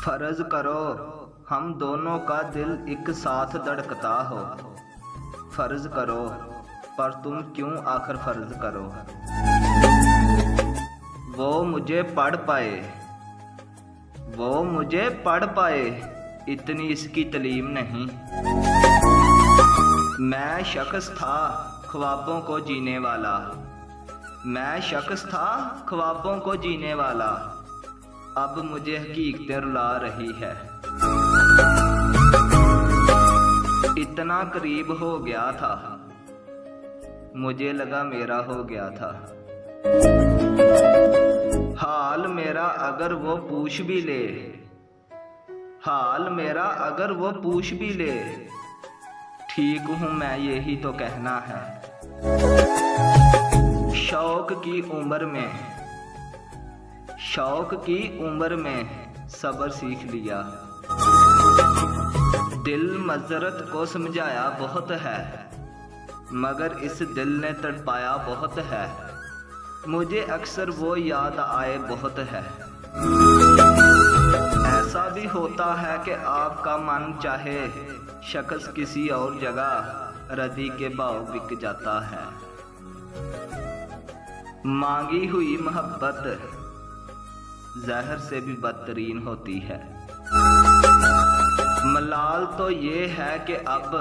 फर्ज करो हम दोनों का दिल एक साथ धड़कता हो। फर्ज करो पर तुम क्यों आखिर फर्ज करो। वो मुझे पढ़ पाए, वो मुझे पढ़ पाए, इतनी इसकी तलीम नहीं। मैं शख्स था ख्वाबों को जीने वाला, मैं शख्स था ख्वाबों को जीने वाला, अब मुझे हकीकतें रुला रही है। इतना करीब हो गया था, मुझे लगा मेरा हो गया था। हाल मेरा अगर वो पूछ भी ले, हाल मेरा अगर वो पूछ भी ले, ठीक हूँ मैं यही तो कहना है। शौक की उम्र में, शौक की उम्र में सब्र सीख लिया। दिल मजरत को समझाया बहुत है, मगर इस दिल ने तड़पाया बहुत है। मुझे अक्सर वो याद आए बहुत है। ऐसा भी होता है कि आपका मन चाहे शख्स किसी और जगह रदी के भाव बिक जाता है। मांगी हुई मोहब्बत जहर से भी बदतरीन होती है। मलाल तो ये है कि अब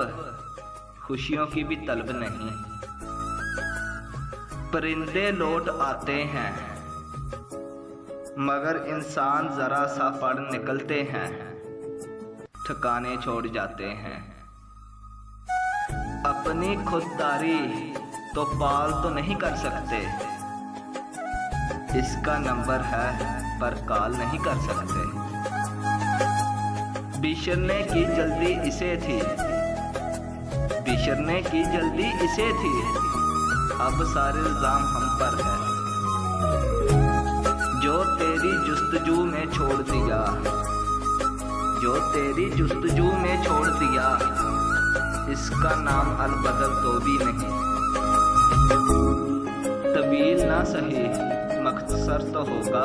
खुशियों की भी तलब नहीं। परिंदे लौट आते हैं, मगर इंसान जरा सा पढ़ निकलते हैं, ठिकाने छोड़ जाते हैं। अपनी खुददारी तो पाल तो नहीं कर सकते, इसका नंबर है पर कॉल नहीं कर सकते। बिछड़ने की जल्दी इसे थी, बिछड़ने की जल्दी इसे थी, अब सारे इल्जाम हम पर है। जो तेरी जुस्तजू में छोड़ दिया, जो तेरी जुस्तजू में छोड़ दिया, इसका नाम अलबदल तो भी नहीं। तवील ना सही मख्तसर तो होगा,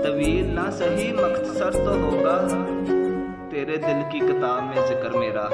तवील ना सही मख्तसर तो होगा, तेरे दिल की किताब में जिक्र मेरा।